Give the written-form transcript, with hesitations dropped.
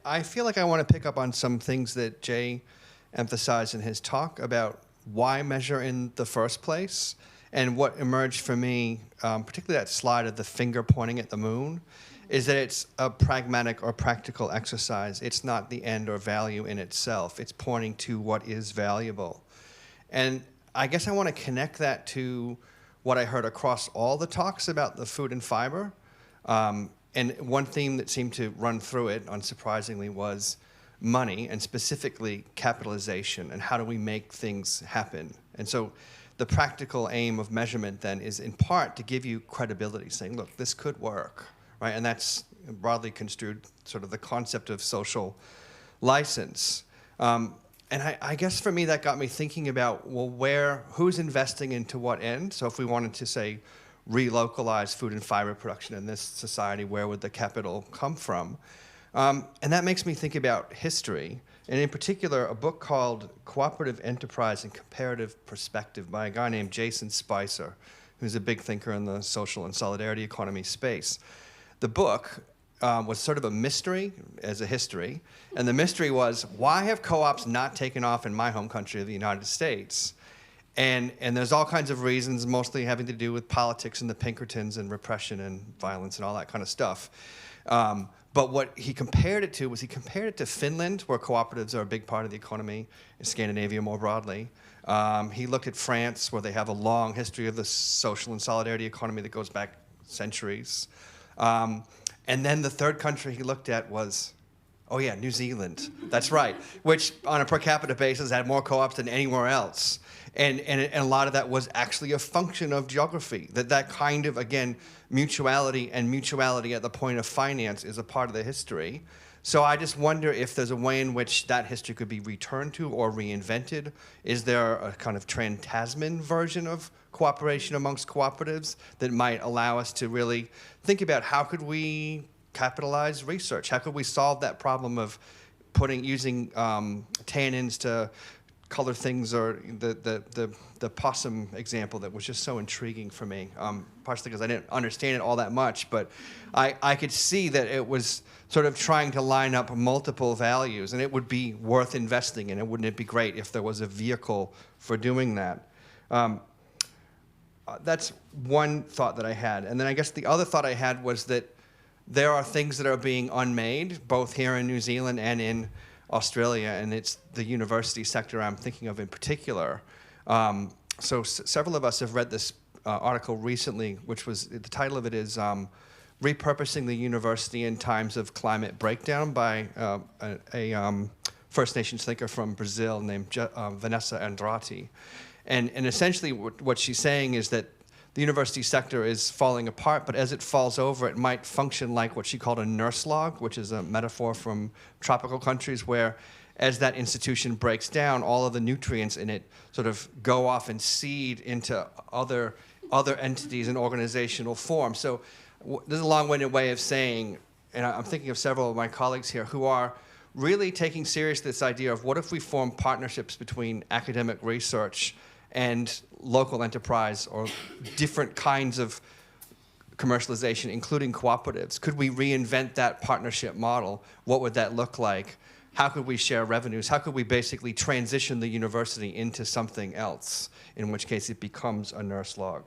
I feel like I want to pick up on some things that Jay emphasized in his talk about why measure in the first place. And what emerged for me, particularly that slide of the finger pointing at the moon, is that it's a pragmatic or practical exercise. It's not the end or value in itself. It's pointing to what is valuable. And I guess I want to connect that to what I heard across all the talks about the food and fiber. And one theme that seemed to run through it, unsurprisingly, was money, and specifically capitalization, and how do we make things happen. And so the practical aim of measurement then is in part to give you credibility, saying, look, this could work, right? And that's broadly construed sort of the concept of social license. And I guess for me that got me thinking about, well, who's investing into what end? So if we wanted to say relocalize food and fiber production in this society, where would the capital come from? And that makes me think about history, and in particular, a book called Cooperative Enterprise and Comparative Perspective by a guy named Jason Spicer, who's a big thinker in the social and solidarity economy space. The book was sort of a mystery as a history, and the mystery was, why have co-ops not taken off in my home country of the United States? And there's all kinds of reasons, mostly having to do with politics and the Pinkertons and repression and violence and all that kind of stuff. But what he compared it to was he compared it to Finland, where cooperatives are a big part of the economy, and Scandinavia more broadly. He looked at France, where they have a long history of the social and solidarity economy that goes back centuries. And then the third country he looked at was, oh yeah, New Zealand. That's right, which on a per capita basis had more co-ops than anywhere else. And a lot of that was actually a function of geography, that kind of, again, mutuality at the point of finance is a part of the history. So I just wonder if there's a way in which that history could be returned to or reinvented. Is there a kind of Trans-Tasman version of cooperation amongst cooperatives that might allow us to really think about how could we capitalize research? How could we solve that problem of using tannins to color things, or the possum example that was just so intriguing for me, partially because I didn't understand it all that much, but I could see that it was sort of trying to line up multiple values, and it would be worth investing in. Wouldn't it be great if there was a vehicle for doing that? That's one thought that I had. And then I guess the other thought I had was that there are things that are being unmade, both here in New Zealand and in Australia, and it's the university sector I'm thinking of in particular. So several of us have read this article recently, which was, the title of it is Repurposing the University in Times of Climate Breakdown, by a First Nations thinker from Brazil named Vanessa Andrade. And essentially what she's saying is that the university sector is falling apart, but as it falls over, it might function like what she called a nurse log, which is a metaphor from tropical countries, where as that institution breaks down, all of the nutrients in it sort of go off and seed into other entities and organizational form. So this is a long-winded way of saying, and I'm thinking of several of my colleagues here who are really taking seriously this idea of what if we form partnerships between academic research and local enterprise, or different kinds of commercialization, including cooperatives. Could we reinvent that partnership model? What would that look like? How could we share revenues? How could we basically transition the university into something else, in which case it becomes a nurse log?